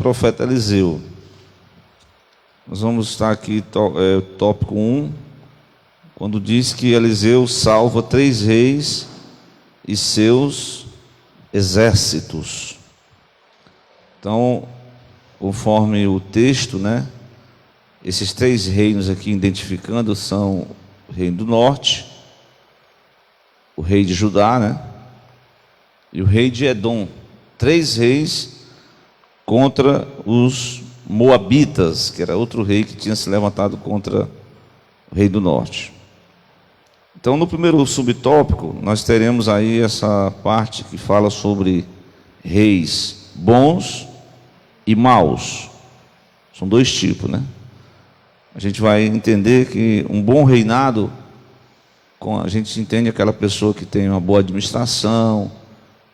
profeta Eliseu. Nós vamos estar aqui, tópico 1, quando diz que Eliseu salva 3 reis e seus exércitos. Então, conforme o texto, né, esses 3 reinos aqui identificando são o reino do norte, o rei de Judá, né, e o rei de Edom. 3 reis contra os Moabitas, que era outro rei que tinha se levantado contra o rei do norte. Então, no primeiro subtópico, nós teremos aí essa parte que fala sobre reis bons e maus. São 2 tipos, né? A gente vai entender que um bom reinado, a gente entende aquela pessoa que tem uma boa administração,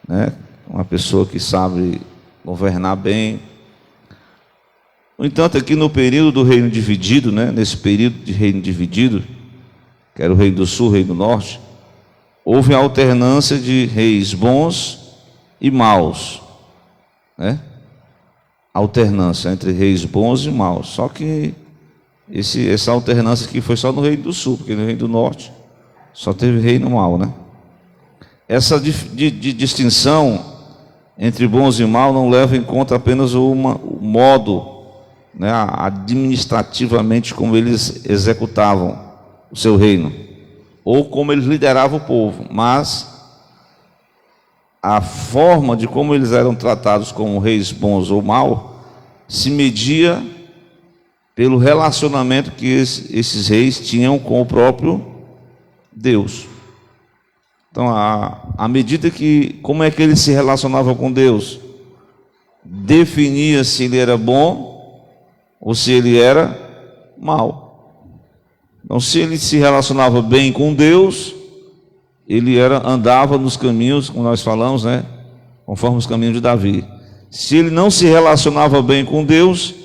né? Uma pessoa que sabe governar bem. No entanto, aqui no período do reino dividido, né? Nesse período de reino dividido, que era o reino do sul, o reino do norte, houve a alternância de reis bons e maus, né? Alternância entre reis bons e maus. Só que essa alternância aqui foi só no reino do sul, porque no reino do norte só teve reino mau, né? Essa distinção entre bons e maus não leva em conta apenas o modo, né, administrativamente como eles executavam o seu reino, ou como eles lideravam o povo, mas a forma de como eles eram tratados como reis bons ou maus se media pelo relacionamento que esses reis tinham com o próprio Deus. Então, à medida que, como é que ele se relacionava com Deus, definia se ele era bom ou se ele era mau. Então, se ele se relacionava bem com Deus, ele andava nos caminhos, como nós falamos, né, conforme os caminhos de Davi. Se ele não se relacionava bem com Deus,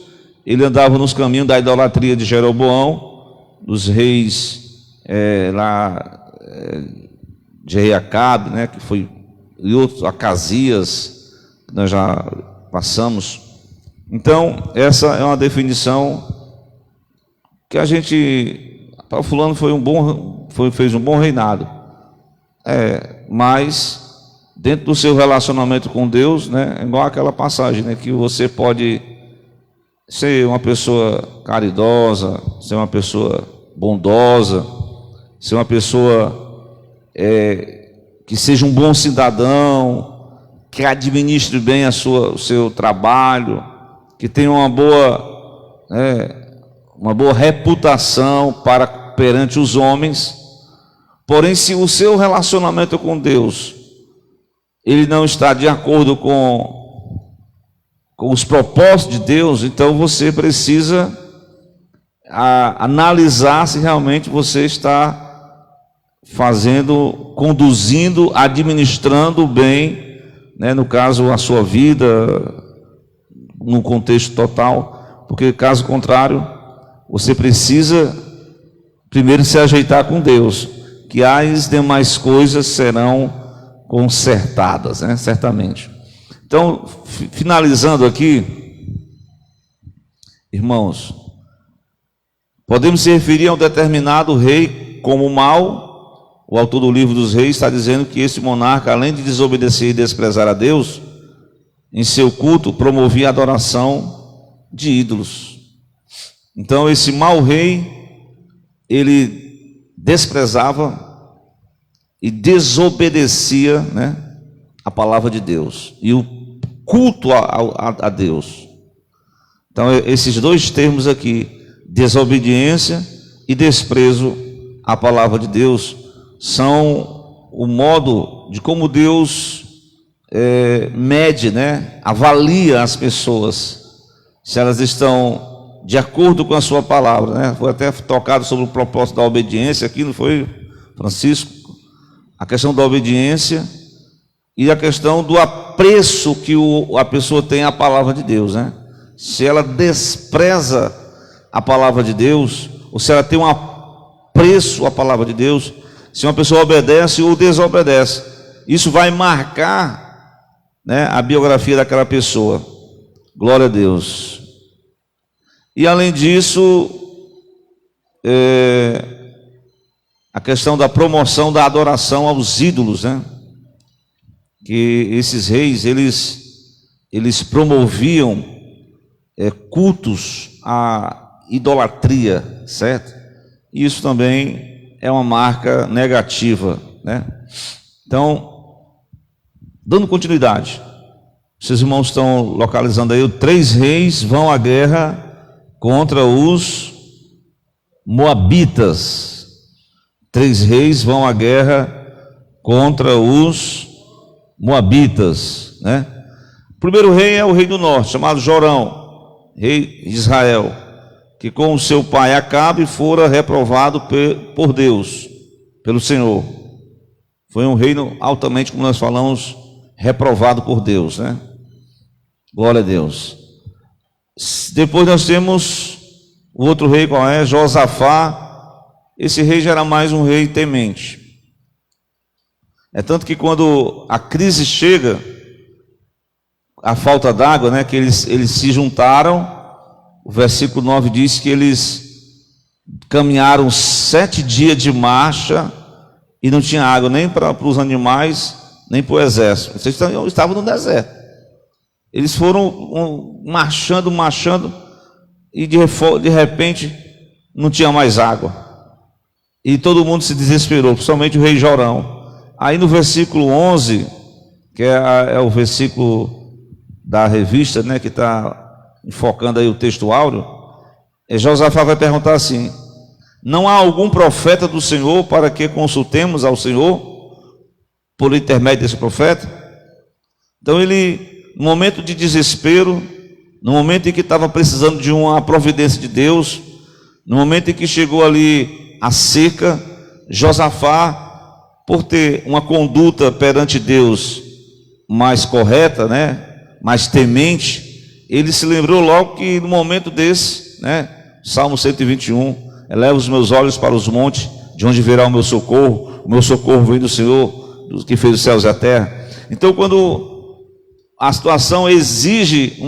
ele andava nos caminhos da idolatria de Jeroboão, dos reis de rei Acabe, né, que foi, e outros, Acasias, que nós já passamos. Então, essa é uma definição que a gente, para fulano fez um bom reinado, mas dentro do seu relacionamento com Deus, né, é igual aquela passagem, né, que você pode ser uma pessoa caridosa, ser uma pessoa bondosa, ser uma pessoa que seja um bom cidadão, que administre bem o seu trabalho, que tenha uma boa reputação perante os homens. Porém, se o seu relacionamento com Deus ele não está de acordo com os propósitos de Deus, então você precisa analisar se realmente você está conduzindo, administrando bem, né, no caso a sua vida, no contexto total, porque caso contrário, você precisa primeiro se ajeitar com Deus, que as demais coisas serão consertadas, né, certamente. Então, finalizando aqui, irmãos, podemos se referir a um determinado rei como mau. O autor do livro dos reis está dizendo que esse monarca, além de desobedecer e desprezar a Deus, em seu culto promovia a adoração de ídolos. Então esse mau rei, ele desprezava e desobedecia, né, a palavra de Deus e o culto a Deus. Então esses 2 termos aqui, desobediência e desprezo à palavra de Deus, são o modo de como Deus mede, né, avalia as pessoas, se elas estão de acordo com a sua palavra, né? Foi até tocado sobre o propósito da obediência aqui, não foi, Francisco? A questão da obediência e a questão do apreço que a pessoa tem à palavra de Deus, né? Se ela despreza a palavra de Deus, ou se ela tem um apreço à palavra de Deus, se uma pessoa obedece ou desobedece, isso vai marcar, né, a biografia daquela pessoa. Glória a Deus. E além disso, a questão da promoção da adoração aos ídolos, né? Que esses reis, eles promoviam cultos à idolatria, certo? Isso também é uma marca negativa, né? Então, dando continuidade, seus irmãos estão localizando aí, 3 reis vão à guerra contra os moabitas. 3 reis vão à guerra contra os moabitas, né? O primeiro rei é o rei do norte, chamado Jorão, rei de Israel, que com o seu pai Acabe fora reprovado por Deus, pelo Senhor. Foi um reino altamente, como nós falamos, reprovado por Deus, né? Glória a Deus. Depois nós temos o outro rei, qual é? Josafá. Esse rei já era mais um rei temente. É tanto que quando a crise chega, a falta d'água, né, que eles se juntaram, o versículo 9 diz que eles caminharam 7 dias de marcha e não tinha água nem para os animais, nem para o exército. Vocês estavam no deserto. Eles foram marchando, e de repente não tinha mais água. E todo mundo se desesperou, principalmente o rei Jorão. Aí no versículo 11, que é o versículo da revista, né, que está enfocando aí o texto áureo, Josafá vai perguntar assim: não há algum profeta do Senhor para que consultemos ao Senhor por intermédio desse profeta? Então ele, no momento de desespero, no momento em que estava precisando de uma providência de Deus, no momento em que chegou ali a seca, Josafá, por ter uma conduta perante Deus mais correta, né, mais temente, ele se lembrou logo que no momento desse, né, Salmo 121, eleva os meus olhos para os montes, de onde virá o meu socorro vem do Senhor, do que fez os céus e a terra. Então, quando a situação exige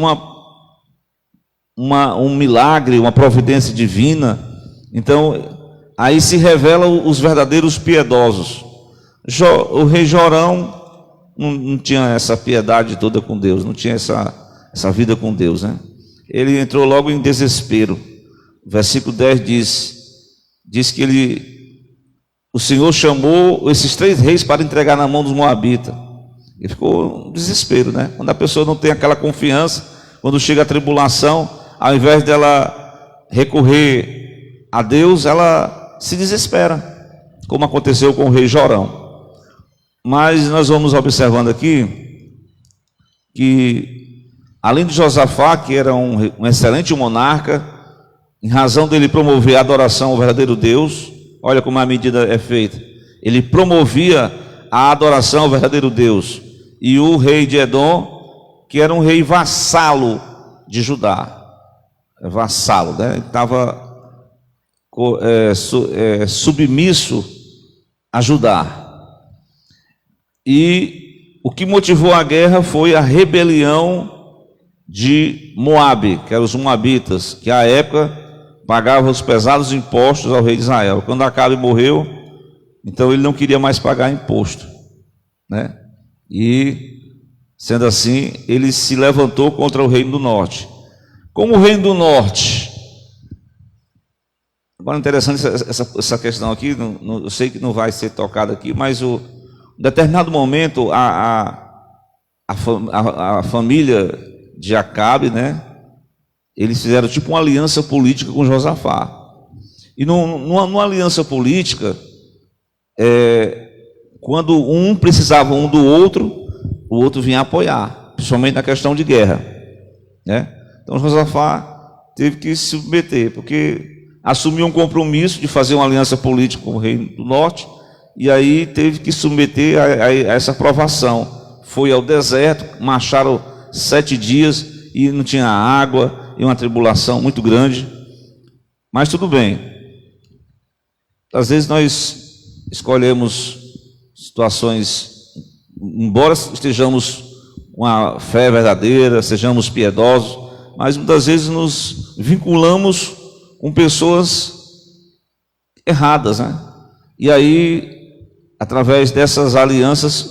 um milagre, uma providência divina, então aí se revelam os verdadeiros piedosos. O rei Jorão não tinha essa piedade toda com Deus, não tinha essa vida com Deus, né? Ele entrou logo em desespero. Versículo 10 diz que o Senhor chamou esses 3 reis para entregar na mão dos moabitas. Ele ficou em desespero, né? Quando a pessoa não tem aquela confiança, quando chega a tribulação, ao invés dela recorrer a Deus, ela se desespera, como aconteceu com o rei Jorão. Mas nós vamos observando aqui que, além de Josafá, que era um excelente monarca, em razão dele promover a adoração ao verdadeiro Deus, olha como a medida é feita, ele promovia a adoração ao verdadeiro Deus. E o rei de Edom, que era um rei vassalo de Judá, vassalo, né? Estava submisso a Judá. E o que motivou a guerra foi a rebelião de Moabe, que eram os moabitas, que à época pagavam os pesados impostos ao rei de Israel. Quando Acabe morreu, então ele não queria mais pagar imposto, né? E sendo assim, ele se levantou contra o reino do norte. Como o reino do norte, agora interessante essa questão aqui, eu sei que não vai ser tocada aqui, mas em determinado momento a família de Acabe, né, eles fizeram tipo uma aliança política com Josafá. E numa aliança política, quando um precisava um do outro, o outro vinha apoiar, principalmente na questão de guerra, né? Então Josafá teve que se submeter, porque assumiu um compromisso de fazer uma aliança política com o reino do norte, e aí teve que submeter a essa provação. Foi ao deserto, marcharam 7 dias e não tinha água, e uma tribulação muito grande, mas tudo bem. Às vezes nós escolhemos situações, embora estejamos uma fé verdadeira, sejamos piedosos, mas muitas vezes nos vinculamos com pessoas erradas, né? E aí, através dessas alianças,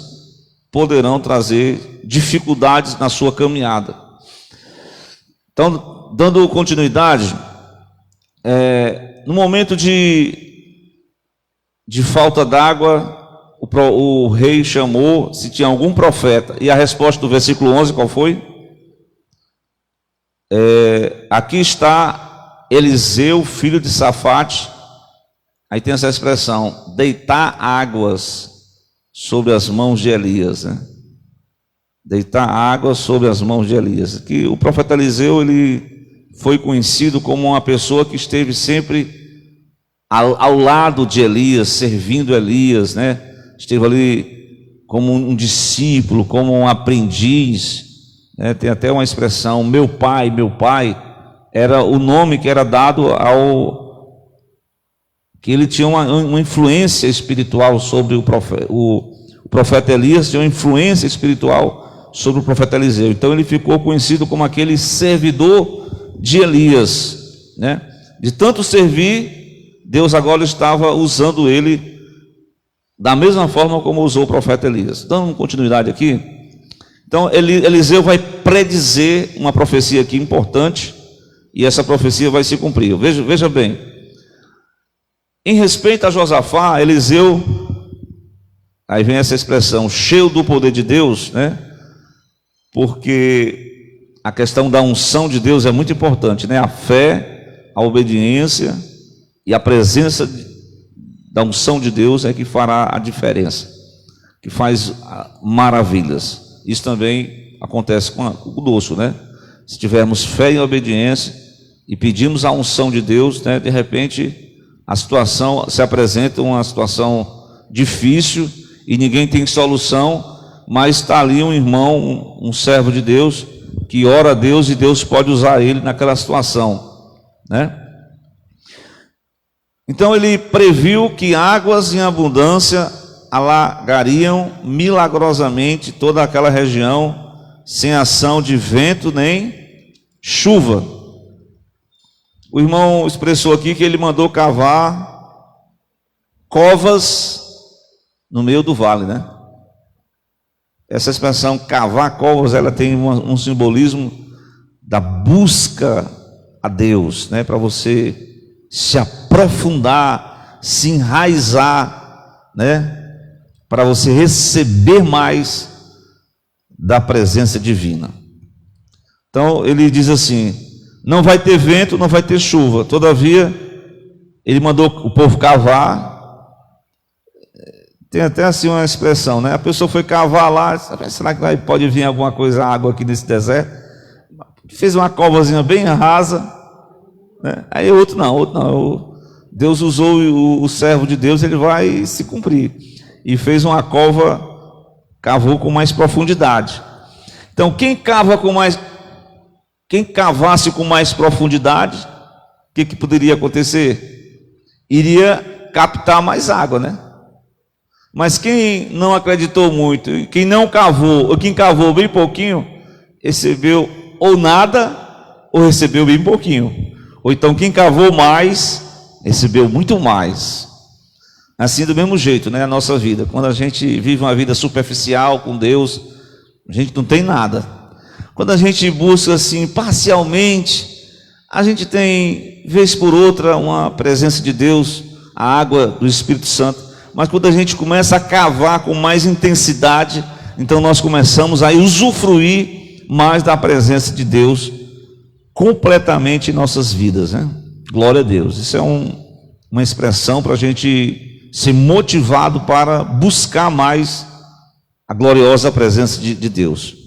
poderão trazer dificuldades na sua caminhada. Então, dando continuidade, no momento de falta d'água, o rei chamou se tinha algum profeta, e a resposta do versículo 11 qual foi? Aqui está Eliseu, filho de Safate. Aí tem essa expressão, deitar águas sobre as mãos de Elias, né? Deitar águas sobre as mãos de Elias. Que o profeta Eliseu, ele foi conhecido como uma pessoa que esteve sempre ao lado de Elias, servindo Elias, né? Esteve ali como um discípulo, como um aprendiz, né? Tem até uma expressão, meu pai, era o nome que era dado que ele tinha uma influência espiritual sobre o profeta Elias, tinha uma influência espiritual sobre o profeta Eliseu. Então ele ficou conhecido como aquele servidor de Elias, né? De tanto servir, Deus agora estava usando ele da mesma forma como usou o profeta Elias. Dando continuidade aqui, então Eliseu vai predizer uma profecia aqui importante, e essa profecia vai se cumprir. Veja bem, em respeito a Josafá, Eliseu, aí vem essa expressão, cheio do poder de Deus, né? Porque a questão da unção de Deus é muito importante, né? A fé, a obediência e a presença da unção de Deus é que fará a diferença, que faz maravilhas. Isso também acontece conosco, né? Se tivermos fé e obediência e pedimos a unção de Deus, né? De repente a situação se apresenta, uma situação difícil e ninguém tem solução, mas está ali um irmão, um servo de Deus, que ora a Deus e Deus pode usar ele naquela situação, né? Então ele previu que águas em abundância alagariam milagrosamente toda aquela região, sem ação de vento nem chuva. O irmão expressou aqui que ele mandou cavar covas no meio do vale, né? Essa expressão cavar covas, ela tem um simbolismo da busca a Deus, né? Para você se aprofundar, se enraizar, né? Para você receber mais da presença divina. Então ele diz assim: não vai ter vento, não vai ter chuva. Todavia, ele mandou o povo cavar. Tem até assim uma expressão, né? A pessoa foi cavar lá, será que pode vir alguma coisa, água aqui nesse deserto? Fez uma covazinha bem rasa, né? Aí outro não. Deus usou o servo de Deus, ele vai se cumprir. E fez uma cova, cavou com mais profundidade. Então, quem cavasse com mais profundidade, o que poderia acontecer? Iria captar mais água, né? Mas quem não acreditou muito, quem não cavou, ou quem cavou bem pouquinho, recebeu ou nada, ou recebeu bem pouquinho. Ou então quem cavou mais, recebeu muito mais. Assim do mesmo jeito, né? A nossa vida, quando a gente vive uma vida superficial com Deus, a gente não tem nada. Quando a gente busca assim parcialmente, a gente tem, vez por outra, uma presença de Deus, a água do Espírito Santo. Mas quando a gente começa a cavar com mais intensidade, então nós começamos a usufruir mais da presença de Deus completamente em nossas vidas, né? Glória a Deus. Isso é uma expressão para a gente ser motivado para buscar mais a gloriosa presença de Deus.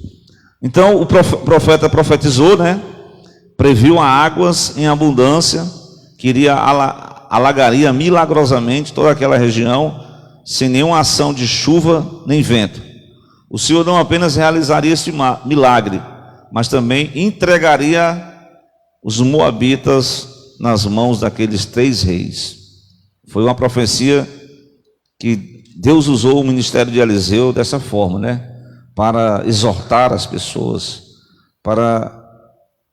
Então o profeta profetizou, né? Previu águas em abundância, que alagaria milagrosamente toda aquela região, sem nenhuma ação de chuva nem vento. O Senhor não apenas realizaria esse milagre, mas também entregaria os moabitas nas mãos daqueles 3 reis. Foi uma profecia que Deus usou o ministério de Eliseu dessa forma, né? para exortar as pessoas, para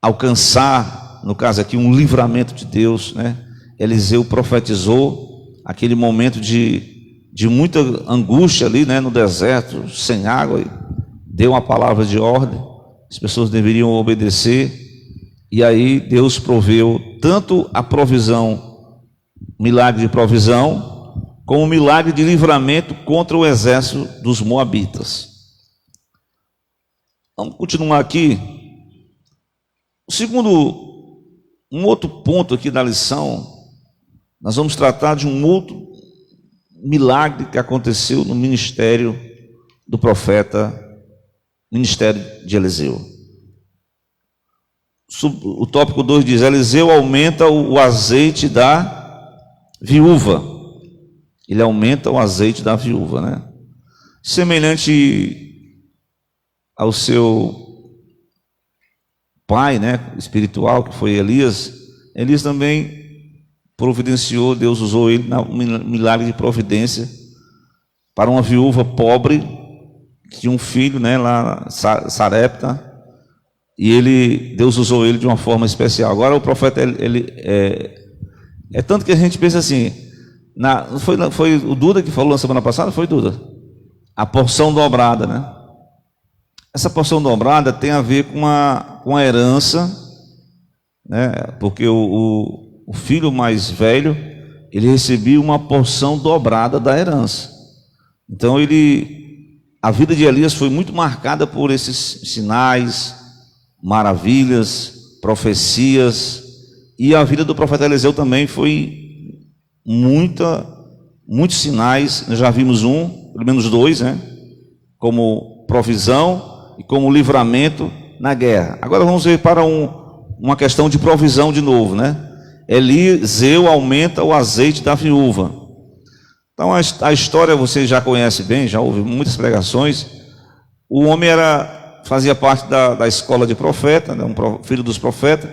alcançar, no caso aqui, um livramento de Deus, né? Eliseu profetizou aquele momento de muita angústia ali, né, no deserto, sem água, e deu uma palavra de ordem, as pessoas deveriam obedecer, e aí Deus proveu tanto a provisão, milagre de provisão, como o milagre de livramento contra o exército dos moabitas. Vamos continuar aqui. Um outro ponto aqui da lição, nós vamos tratar de um outro milagre que aconteceu no ministério do profeta, ministério de Eliseu. O tópico 2 diz: Eliseu aumenta o azeite da viúva. Ele aumenta o azeite da viúva, né? Semelhante ao seu pai, né, espiritual, que foi Elias. Elias também providenciou, Deus usou ele no milagre de providência para uma viúva pobre que tinha um filho, né, lá Sarepta, e Deus usou ele de uma forma especial. Agora o profeta, é tanto que a gente pensa assim, foi o Duda que falou na semana passada, foi Duda? A porção dobrada, né? Essa porção dobrada tem a ver com a herança, né? Porque o filho mais velho, ele recebia uma porção dobrada da herança. Então a vida de Elias foi muito marcada por esses sinais, maravilhas, profecias, e a vida do profeta Eliseu também foi muitos sinais. Nós já vimos pelo menos dois, né? Como provisão e como livramento na guerra. Agora vamos ver para uma questão de provisão de novo, né? Eliseu aumenta o azeite da viúva. Então a história você já conhece bem, já houve muitas pregações. O homem fazia parte da escola de profeta, né, um filho dos profetas,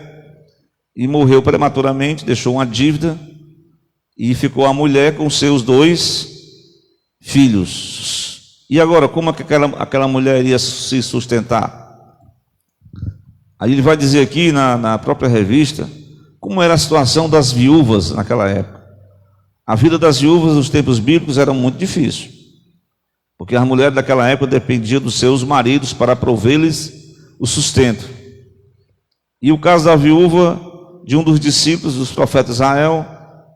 e morreu prematuramente, deixou uma dívida, e ficou a mulher com seus 2 filhos. E agora, como aquela mulher iria se sustentar? Aí ele vai dizer aqui na própria revista como era a situação das viúvas naquela época. A vida das viúvas nos tempos bíblicos era muito difícil, porque as mulheres daquela época dependiam dos seus maridos para prover-lhes o sustento. E o caso da viúva de um dos discípulos dos profetas Israel,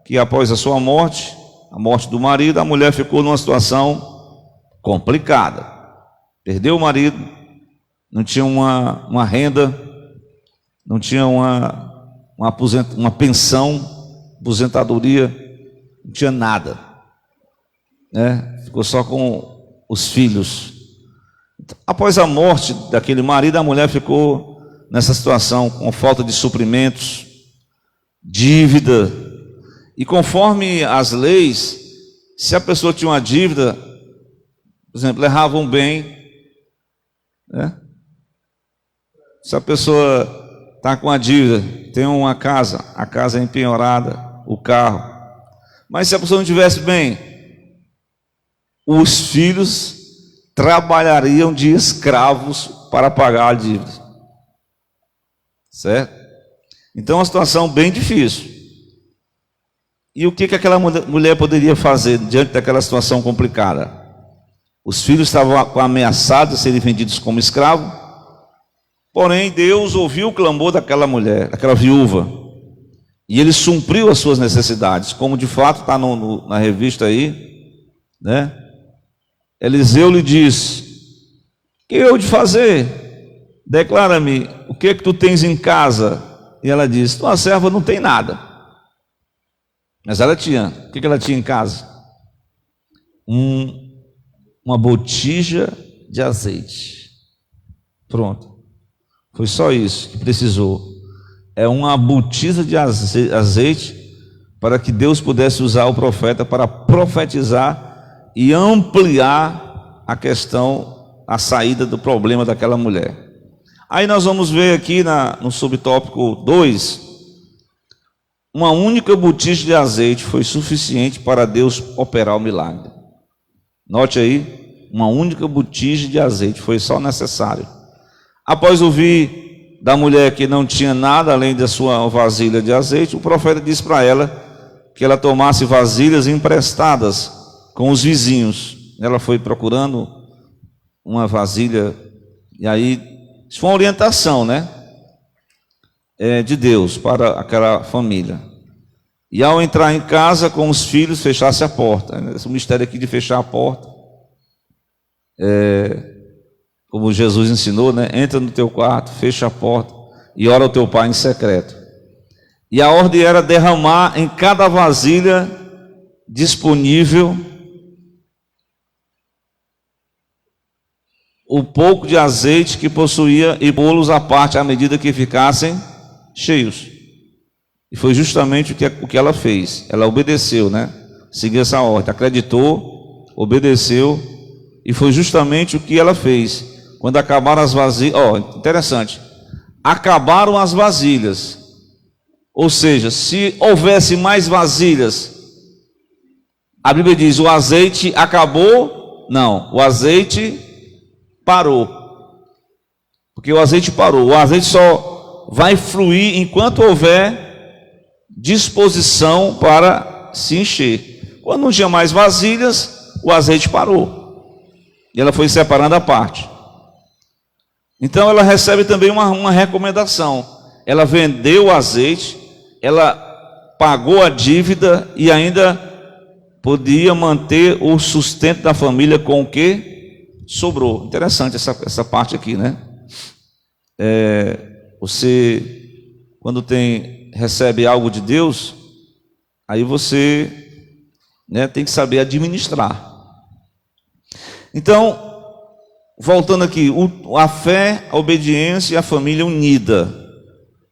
que após a sua morte, a morte do marido, a mulher ficou numa situação complicada. Perdeu o marido, não tinha uma renda, não tinha uma pensão, aposentadoria, não tinha nada, né? Ficou só com os filhos. Após a morte daquele marido, a mulher ficou nessa situação, com falta de suprimentos, dívida. E conforme as leis, se a pessoa tinha uma dívida, por exemplo, errava um bem, né? Se a pessoa está com a dívida, tem uma casa, a casa é empenhorada, o carro. Mas se a pessoa não tivesse bem, os filhos trabalhariam de escravos para pagar a dívida. Certo? Então é uma situação bem difícil. E o que aquela mulher poderia fazer diante daquela situação complicada? Os filhos estavam ameaçados de serem vendidos como escravos. Porém, Deus ouviu o clamor daquela mulher, daquela viúva, e Ele supriu as suas necessidades, como de fato está na revista aí, né? Eliseu lhe disse: "O que eu de fazer? Declara-me, o que é que tu tens em casa?" E ela disse: "Tua serva não tem nada." Mas ela tinha, o que ela tinha em casa? Uma botija de azeite. Pronto. Foi só isso que precisou. É uma botija de azeite para que Deus pudesse usar o profeta para profetizar e ampliar a questão, a saída do problema daquela mulher. Aí nós vamos ver aqui no subtópico 2, uma única botija de azeite foi suficiente para Deus operar o milagre. Note aí, uma única botija de azeite, foi só necessário. Após ouvir da mulher que não tinha nada além da sua vasilha de azeite, o profeta disse para ela que ela tomasse vasilhas emprestadas com os vizinhos. Ela foi procurando uma vasilha, e aí, isso foi uma orientação, né? De Deus para aquela família. E ao entrar em casa com os filhos, fechasse a porta. Esse mistério aqui de fechar a porta, como Jesus ensinou, né? Entra no teu quarto, fecha a porta e ora ao teu pai em secreto. E a ordem era derramar em cada vasilha disponível o pouco de azeite que possuía e pô-los à parte à medida que ficassem cheios. E foi justamente o que ela fez. Ela obedeceu, né? Seguiu essa ordem, acreditou, obedeceu, e foi justamente o que ela fez. Quando acabaram as vasilhas, interessante, acabaram as vasilhas. Ou seja, se houvesse mais vasilhas, a Bíblia diz, o azeite acabou? Não, o azeite parou. Porque o azeite parou. O azeite só vai fluir enquanto houver disposição para se encher. Quando não tinha mais vasilhas, o azeite parou. E ela foi separando a parte. Então ela recebe também uma recomendação. Ela vendeu o azeite, ela pagou a dívida e ainda podia manter o sustento da família com o que sobrou. Interessante essa parte aqui, né? Você, quando recebe algo de Deus, aí você, né, tem que saber administrar. Então, voltando aqui, a fé, a obediência e a família unida.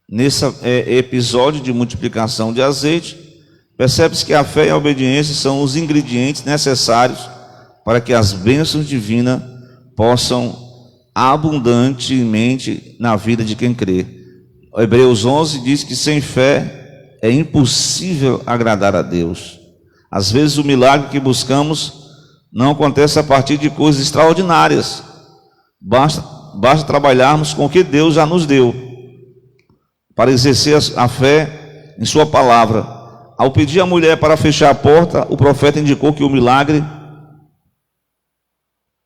Nesse episódio de multiplicação de azeite, percebe-se que a fé e a obediência são os ingredientes necessários para que as bênçãos divinas possam abundantemente na vida de quem crê. Hebreus 11 diz que sem fé é impossível agradar a Deus. Às vezes o milagre que buscamos não acontece a partir de coisas extraordinárias. Basta trabalharmos com o que Deus já nos deu para exercer a fé em sua palavra. Ao pedir à mulher para fechar a porta, o profeta indicou que o milagre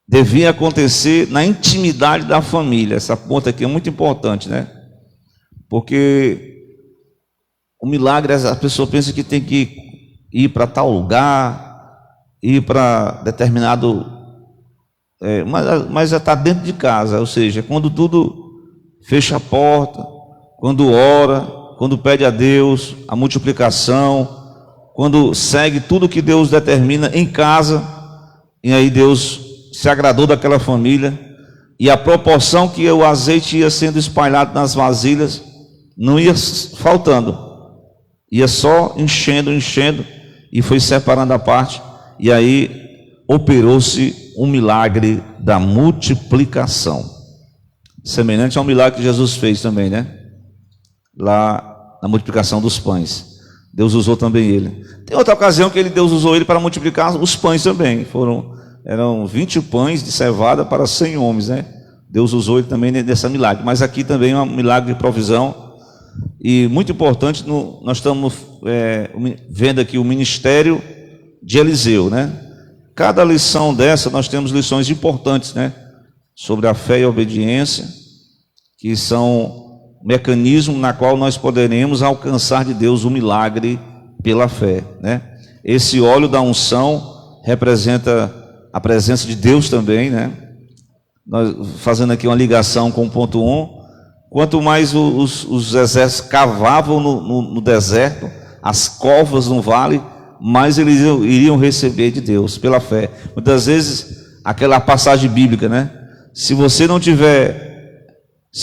devia acontecer na intimidade da família. Essa ponta aqui é muito importante, né? Porque o milagre, a pessoa pensa que tem que ir para tal lugar, ir para determinado... mas já está dentro de casa, ou seja, quando tudo fecha a porta, quando ora, quando pede a Deus a multiplicação, quando segue tudo que Deus determina em casa, e aí Deus se agradou daquela família, e a proporção que o azeite ia sendo espalhado nas vasilhas, não ia faltando, ia só enchendo, e foi separando a parte, e aí operou-se um milagre da multiplicação, semelhante ao milagre que Jesus fez também, né? Lá na multiplicação dos pães, Deus usou também ele. Tem outra ocasião que Deus usou ele para multiplicar os pães também. Eram 20 pães de cevada para 100 homens, né? Deus usou ele também nessa milagre. Mas aqui também é um milagre de provisão. E muito importante, nós estamos vendo aqui o ministério de Eliseu, né? Cada lição dessa, nós temos lições importantes, né? Sobre a fé e a obediência, que são mecanismo na qual nós poderemos alcançar de Deus o milagre pela fé, né? Esse óleo da unção representa a presença de Deus também, né? Nós fazendo aqui uma ligação com o ponto 1, quanto mais os exércitos cavavam no deserto, as covas no vale, mais eles iriam receber de Deus pela fé. Muitas vezes aquela passagem bíblica, né? Se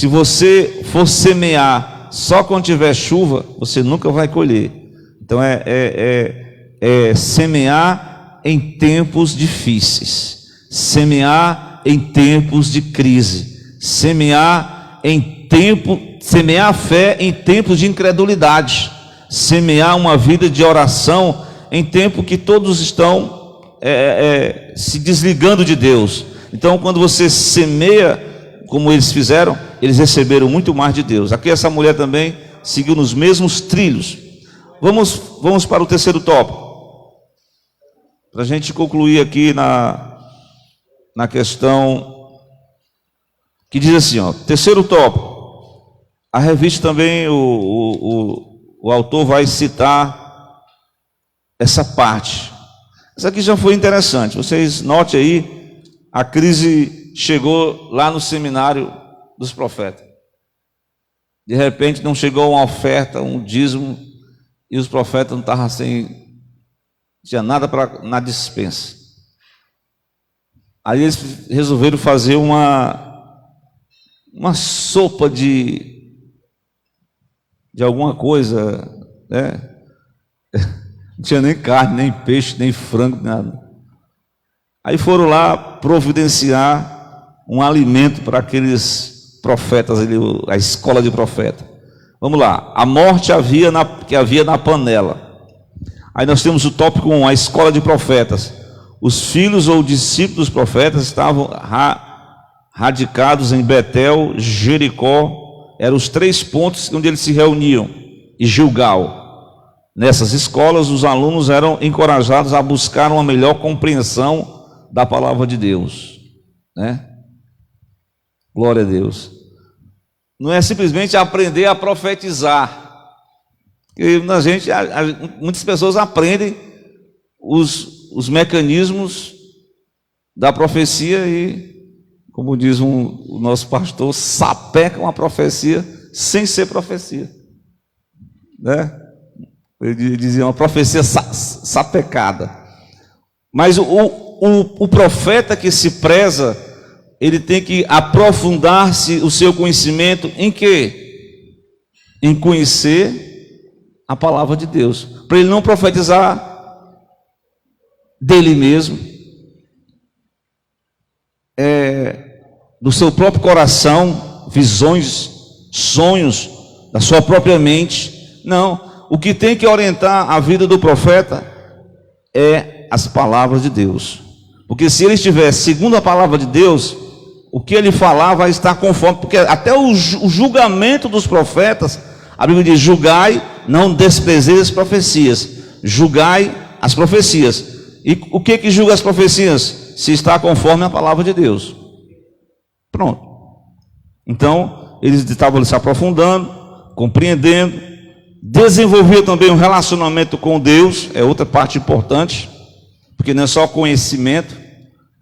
você for semear só quando tiver chuva, você nunca vai colher. Então semear em tempos difíceis, semear em tempos de crise, semear a fé em tempos de incredulidade, semear uma vida de oração em tempo que todos estão se desligando de Deus. Então, quando você semeia, como eles fizeram, eles receberam muito mais de Deus. Aqui essa mulher também seguiu nos mesmos trilhos. Vamos para o terceiro tópico, para a gente concluir aqui na questão que diz assim, terceiro tópico. A revista também, o autor vai citar essa parte. Essa aqui já foi interessante. Vocês notem aí, a crise chegou lá no seminário dos profetas. De repente não chegou uma oferta, um dízimo, e os profetas não estavam tinha nada na despensa. Aí eles resolveram fazer uma sopa de alguma coisa, né? Não tinha nem carne, nem peixe, nem frango, nada. Aí foram lá providenciar um alimento para aqueles profetas, a escola de profeta. Vamos lá, a morte que havia na panela. Aí nós temos o tópico 1, a escola de profetas. Os filhos ou discípulos dos profetas estavam radicados em Betel, Jericó, eram os 3 pontos onde eles se reuniam, e Gilgal. Nessas escolas, os alunos eram encorajados a buscar uma melhor compreensão da palavra de Deus, né? Glória a Deus. Não é simplesmente aprender a profetizar. Porque muitas pessoas aprendem os mecanismos da profecia e, como diz o nosso pastor, sapecam a profecia sem ser profecia, né? Ele dizia uma profecia sapecada. Mas o profeta que se preza, ele tem que aprofundar-se o seu conhecimento em quê? Em conhecer a palavra de Deus, para ele não profetizar dele mesmo, do seu próprio coração, visões, sonhos, da sua própria mente. Não, o que tem que orientar a vida do profeta é as palavras de Deus, porque se ele estiver segundo a palavra de Deus, o que ele falar vai estar conforme, porque até o julgamento dos profetas, a Bíblia diz: julgai, não desprezeis as profecias, julgai as profecias. E o que julga as profecias? Se está conforme a palavra de Deus. Pronto. Então eles estavam se aprofundando, compreendendo, desenvolver também um relacionamento com Deus, é outra parte importante, porque não é só conhecimento,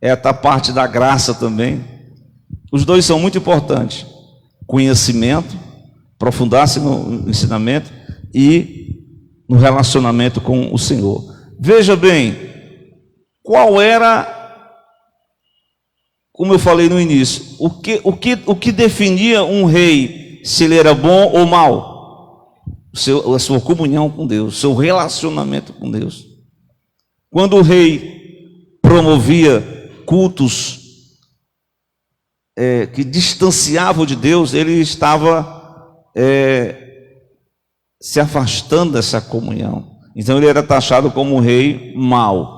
é a parte da graça também. Os dois são muito importantes: conhecimento, aprofundar-se no ensinamento e no relacionamento com o Senhor. Veja bem, qual era, como eu falei no início, o que definia um rei, se ele era bom ou mau? A sua comunhão com Deus, seu relacionamento com Deus. Quando o rei promovia cultos que distanciavam de Deus, ele estava se afastando dessa comunhão. Então ele era taxado como um rei mau.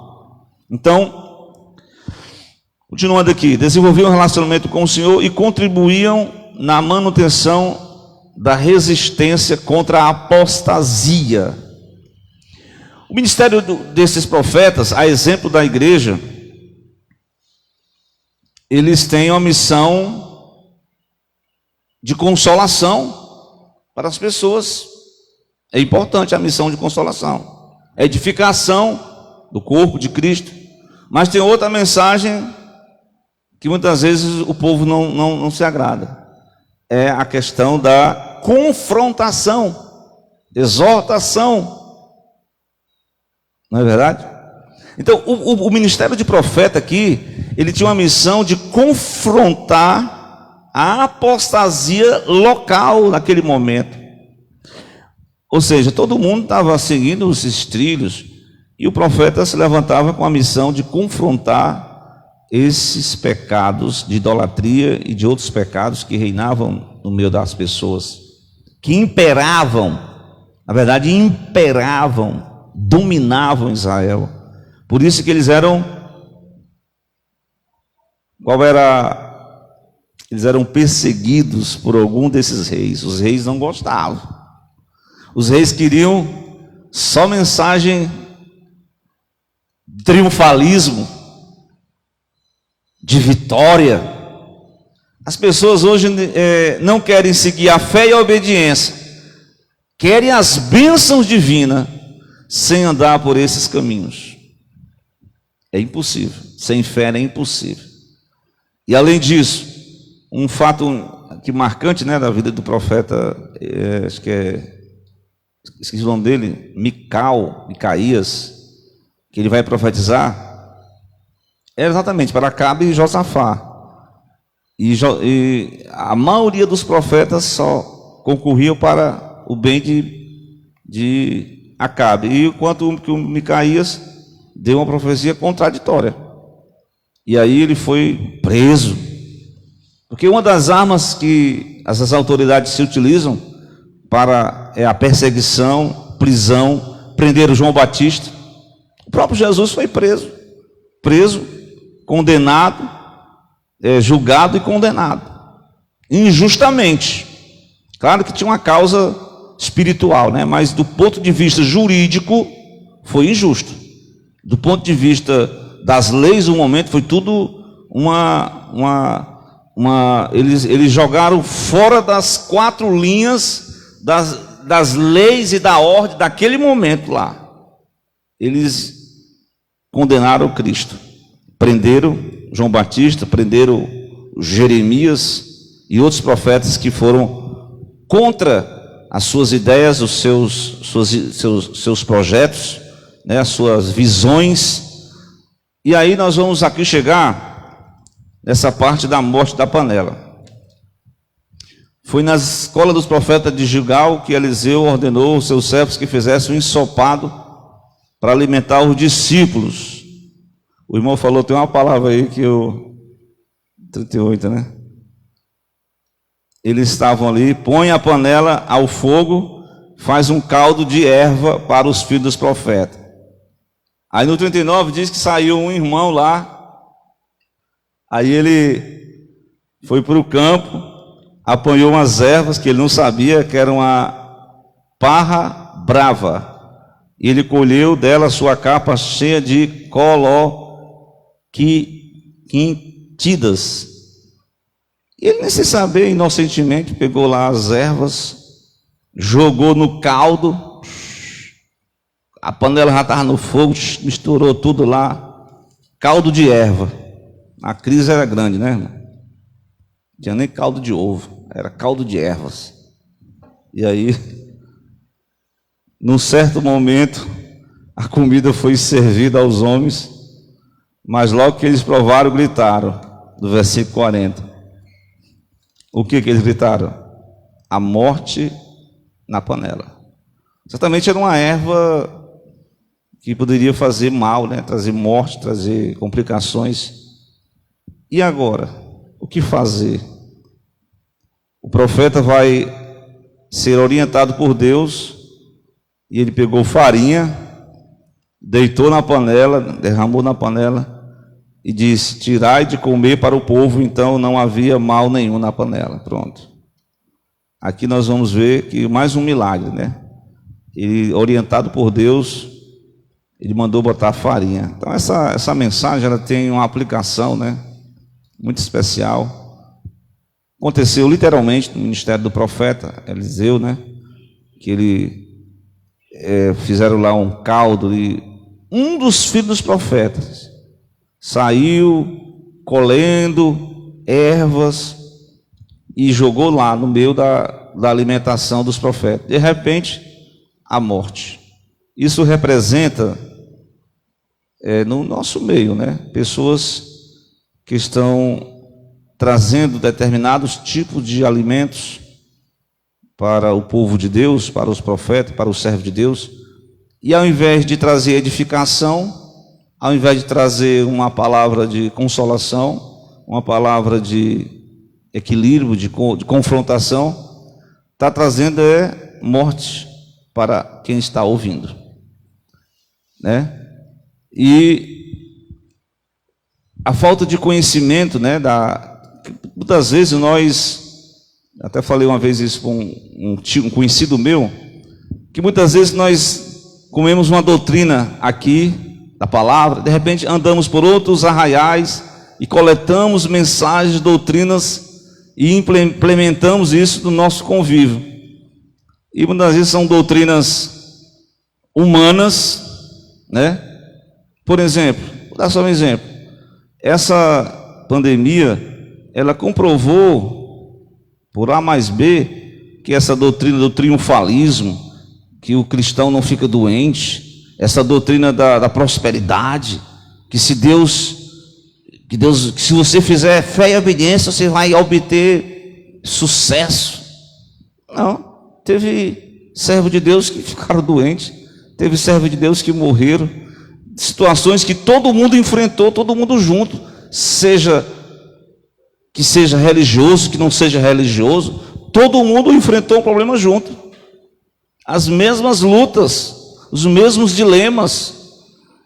Então, continuando aqui, desenvolviam um relacionamento com o Senhor e contribuíam na manutenção da resistência contra a apostasia. O ministério desses profetas, a exemplo da igreja, eles têm uma missão de consolação para as pessoas. É importante a missão de consolação, a edificação do corpo de Cristo. Mas tem outra mensagem que muitas vezes o povo não se agrada. É a questão da confrontação, exortação. Não é verdade? Então, o ministério de profeta aqui, ele tinha uma missão de confrontar a apostasia local naquele momento. Ou seja, todo mundo estava seguindo esses trilhos, e o profeta se levantava com a missão de confrontar esses pecados de idolatria e de outros pecados que reinavam no meio das pessoas, que imperavam, na verdade imperavam, dominavam Israel. Por isso que eles eram, eles eram perseguidos por algum desses reis. Os reis não gostavam. Os reis queriam só mensagem de triunfalismo, de vitória. As pessoas hoje não querem seguir a fé e a obediência, querem as bênçãos divinas sem andar por esses caminhos. É impossível, sem fé é impossível. E além disso, um fato que marcante, né, da vida do profeta, acho que esqueci o nome dele, Micaías, que ele vai profetizar, era exatamente para Acabe e Josafá. E a maioria dos profetas só concorriam para o bem de Acabe. E enquanto que o Micaías deu uma profecia contraditória. E aí ele foi preso. Porque uma das armas que essas autoridades se utilizam para a perseguição, prisão, prenderam João Batista. O próprio Jesus foi preso, condenado, julgado e condenado, injustamente. Claro que tinha uma causa espiritual, né? Mas do ponto de vista jurídico foi injusto. Do ponto de vista das leis do momento foi tudo eles jogaram fora das 4 linhas das leis e da ordem daquele momento lá. Eles condenaram Cristo, prenderam João Batista, prenderam Jeremias e outros profetas que foram contra as suas ideias, os seus projetos, né, as suas visões. E aí nós vamos aqui chegar nessa parte da morte da panela. Foi na escola dos profetas de Gilgal que Eliseu ordenou aos seus servos que fizessem um ensopado para alimentar os discípulos. O irmão falou, tem uma palavra aí que 38, né? Eles estavam ali, põe a panela ao fogo, faz um caldo de erva para os filhos dos profetas. Aí no 39 diz que saiu um irmão lá, aí ele foi para o campo, apanhou umas ervas que ele não sabia, que era uma parra brava, e ele colheu dela sua capa cheia de coloquintidas. E ele, nem se saber, inocentemente pegou lá as ervas, jogou no caldo, a panela já estava no fogo, misturou tudo lá, caldo de erva. A crise era grande, né, irmão? Não tinha nem caldo de ovo, era caldo de ervas. E aí, num certo momento, a comida foi servida aos homens, mas logo que eles provaram, gritaram, do versículo 40. O que eles gritaram? A morte na panela. Certamente era uma erva que poderia fazer mal, né? Trazer morte, trazer complicações. E agora? O que fazer? O profeta vai ser orientado por Deus, e ele pegou farinha, deitou na panela, derramou na panela, e disse, tirai de comer para o povo. Então não havia mal nenhum na panela. Pronto. Aqui nós vamos ver que mais um milagre, né? Ele, orientado por Deus, ele mandou botar farinha. Então essa mensagem, ela tem uma aplicação, né, muito especial. Aconteceu literalmente no ministério do profeta Eliseu, né, que ele fizeram lá um caldo, e um dos filhos dos profetas saiu colhendo ervas e jogou lá no meio da alimentação dos profetas. De repente, a morte. Isso representa, no nosso meio, né, pessoas que estão trazendo determinados tipos de alimentos para o povo de Deus, para os profetas, para os servos de Deus, e ao invés de trazer edificação, ao invés de trazer uma palavra de consolação, uma palavra de equilíbrio, de confrontação, está trazendo morte para quem está ouvindo, né? E a falta de conhecimento, né, muitas vezes nós, até falei uma vez isso com um conhecido meu, que muitas vezes nós comemos uma doutrina aqui da palavra, de repente andamos por outros arraiais e coletamos mensagens, doutrinas e implementamos isso no nosso convívio. E muitas vezes são doutrinas humanas, né? Por exemplo, vou dar só um exemplo. Essa pandemia, ela comprovou, por A mais B, que essa doutrina do triunfalismo, que o cristão não fica doente, essa doutrina da prosperidade, que se você fizer fé e obediência, você vai obter sucesso. Não, teve servo de Deus que ficaram doentes, teve servo de Deus que morreram, situações que todo mundo enfrentou, todo mundo junto, que seja religioso, que não seja religioso, todo mundo enfrentou um problema junto, as mesmas lutas, os mesmos dilemas.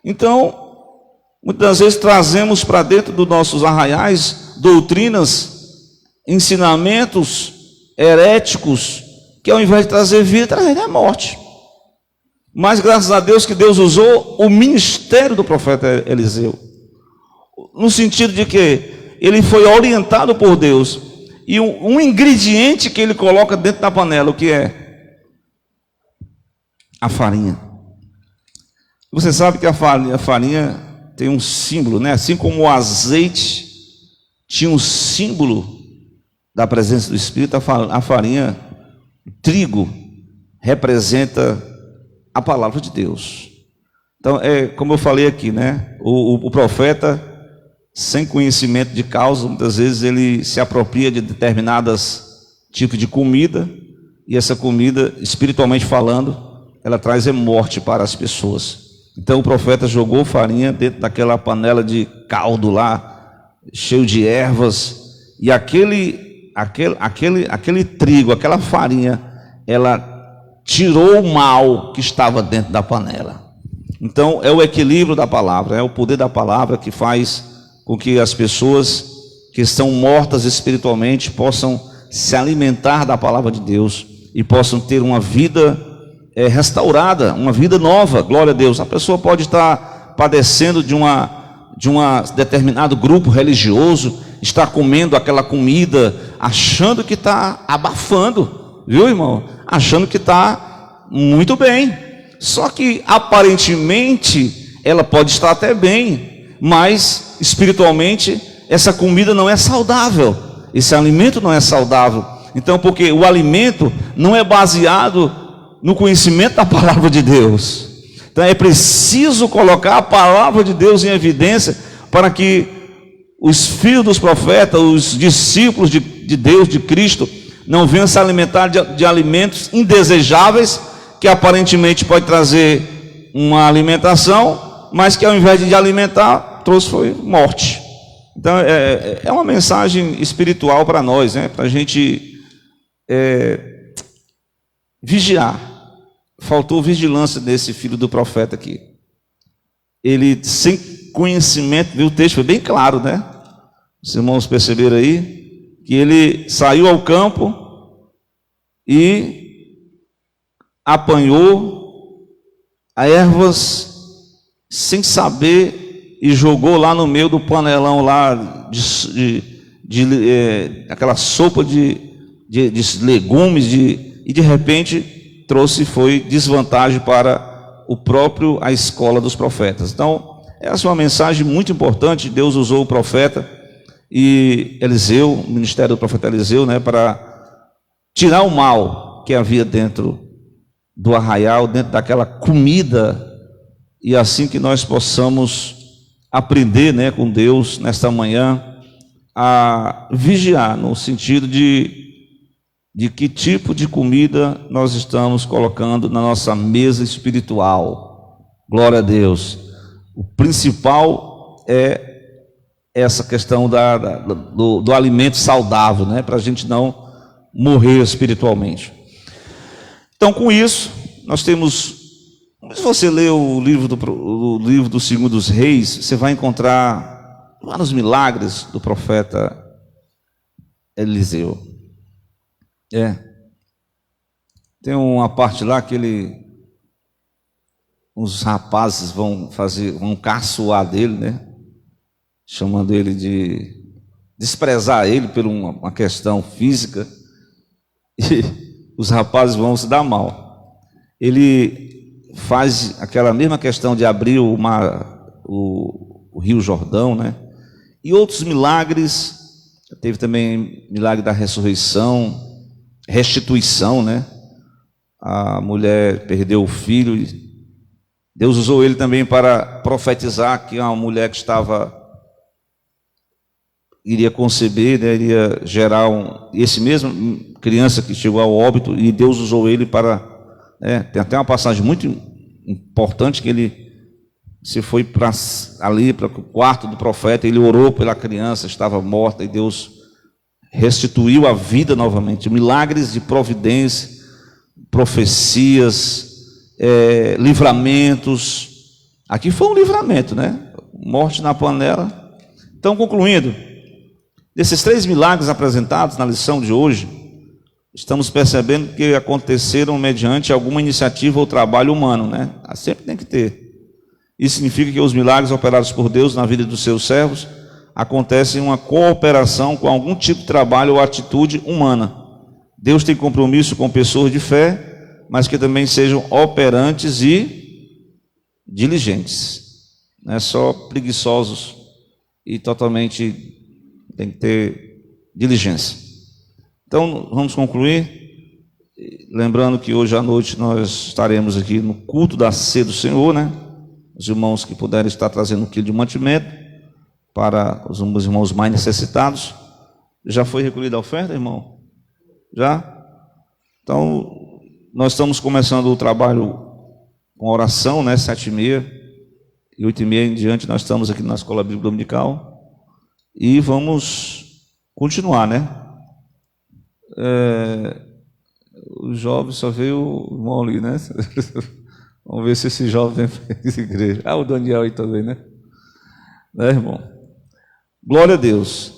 Então, muitas vezes trazemos para dentro dos nossos arraiais doutrinas, ensinamentos heréticos, que ao invés de trazer vida, trazem a morte. Mas graças a Deus que Deus usou o ministério do profeta Eliseu, no sentido de que ele foi orientado por Deus, e um ingrediente que ele coloca dentro da panela, o que é? A farinha. Você sabe que a farinha tem um símbolo, né? Assim como o azeite tinha um símbolo da presença do Espírito, a farinha, o trigo, representa a palavra de Deus. Então, como eu falei aqui, né? O profeta, sem conhecimento de causa, muitas vezes ele se apropria de determinados tipos de comida, e essa comida, espiritualmente falando, ela traz morte para as pessoas. Então o profeta jogou farinha dentro daquela panela de caldo lá, cheio de ervas, e aquele trigo, aquela farinha, ela tirou o mal que estava dentro da panela. Então é o equilíbrio da palavra, é o poder da palavra que faz com que as pessoas que estão mortas espiritualmente possam se alimentar da palavra de Deus e possam ter uma vida restaurada, uma vida nova. Glória a Deus. A pessoa pode estar padecendo de um determinado grupo religioso, está comendo aquela comida, achando que está abafando, viu, irmão? Achando que está muito bem. Só que aparentemente ela pode estar até bem, mas espiritualmente essa comida não é saudável, esse alimento não é saudável. Então, porque o alimento não é baseado no conhecimento da palavra de Deus. Então é preciso colocar a palavra de Deus em evidência, para que os filhos dos profetas, os discípulos de Deus, de Cristo, não venham se alimentar de alimentos indesejáveis, que aparentemente pode trazer uma alimentação, mas que ao invés de alimentar, trouxe foi morte. Então é uma mensagem espiritual para nós, né? Para a gente vigiar. Faltou vigilância desse filho do profeta aqui. Ele, sem conhecimento, viu, o texto foi bem claro, né? Os irmãos perceberam aí que ele saiu ao campo e apanhou ervas sem saber e jogou lá no meio do panelão lá aquela sopa de legumes e de repente foi desvantagem para a escola dos profetas. Então, essa é uma mensagem muito importante. Deus usou o profeta e Eliseu, o ministério do profeta Eliseu, né, para tirar o mal que havia dentro do arraial, dentro daquela comida, e assim que nós possamos aprender, né, com Deus nesta manhã a vigiar, no sentido de que tipo de comida nós estamos colocando na nossa mesa espiritual. Glória a Deus. O principal é essa questão do alimento saudável, né, para a gente não morrer espiritualmente. Então, com isso, nós temos Se você ler o livro do Segundo dos Reis, você vai encontrar vários milagres do profeta Eliseu. Tem uma parte lá que os rapazes vão caçoar dele, né? Chamando ele de desprezar ele por uma questão física, e os rapazes vão se dar mal. Ele faz aquela mesma questão de abrir o Rio Jordão, né? E outros milagres. Teve também milagre da ressurreição, restituição, né? A mulher perdeu o filho e Deus usou ele também para profetizar que uma mulher que iria conceber, né, iria gerar esse mesmo criança que chegou ao óbito, e Deus usou ele para, tem até uma passagem muito importante que ele se foi para o quarto do profeta, ele orou pela criança, estava morta, e Deus restituiu a vida novamente. Milagres de providência, profecias, livramentos. Aqui foi um livramento, né? Morte na panela. Então, concluindo, desses 3 milagres apresentados na lição de hoje, estamos percebendo que aconteceram mediante alguma iniciativa ou trabalho humano, né? Sempre tem que ter. Isso significa que os milagres operados por Deus na vida dos seus servos acontecem em uma cooperação com algum tipo de trabalho ou atitude humana. Deus tem compromisso com pessoas de fé, mas que também sejam operantes e diligentes. Não é só preguiçosos e totalmente, tem que ter diligência. Então, vamos concluir, lembrando que hoje à noite nós estaremos aqui no culto da ceia do Senhor, né? Os irmãos que puderem estar trazendo um quilo de mantimento para os irmãos mais necessitados. Já foi recolhida a oferta, irmão? Já? Então, nós estamos começando o trabalho com oração, né? 7h30 e 8h30 em diante, nós estamos aqui na Escola Bíblica Dominical e vamos continuar, né? O jovem só veio o irmão ali, né? Vamos ver se esse jovem vem para a igreja. O Daniel aí também, né? Irmão? Glória a Deus.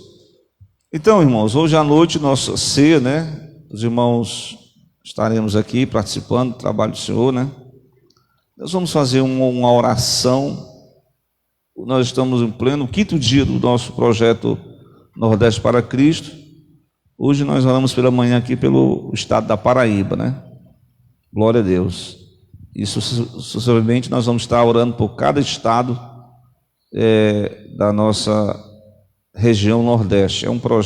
Então, irmãos, hoje à noite, nossa ceia, né? Os irmãos estaremos aqui participando do trabalho do Senhor, né? Nós vamos fazer uma oração. Nós estamos em pleno 5º dia do nosso projeto Nordeste para Cristo. Hoje nós oramos pela manhã aqui pelo estado da Paraíba, né? Glória a Deus. E sucessivamente nós vamos estar orando por cada estado da nossa região Nordeste. É um projeto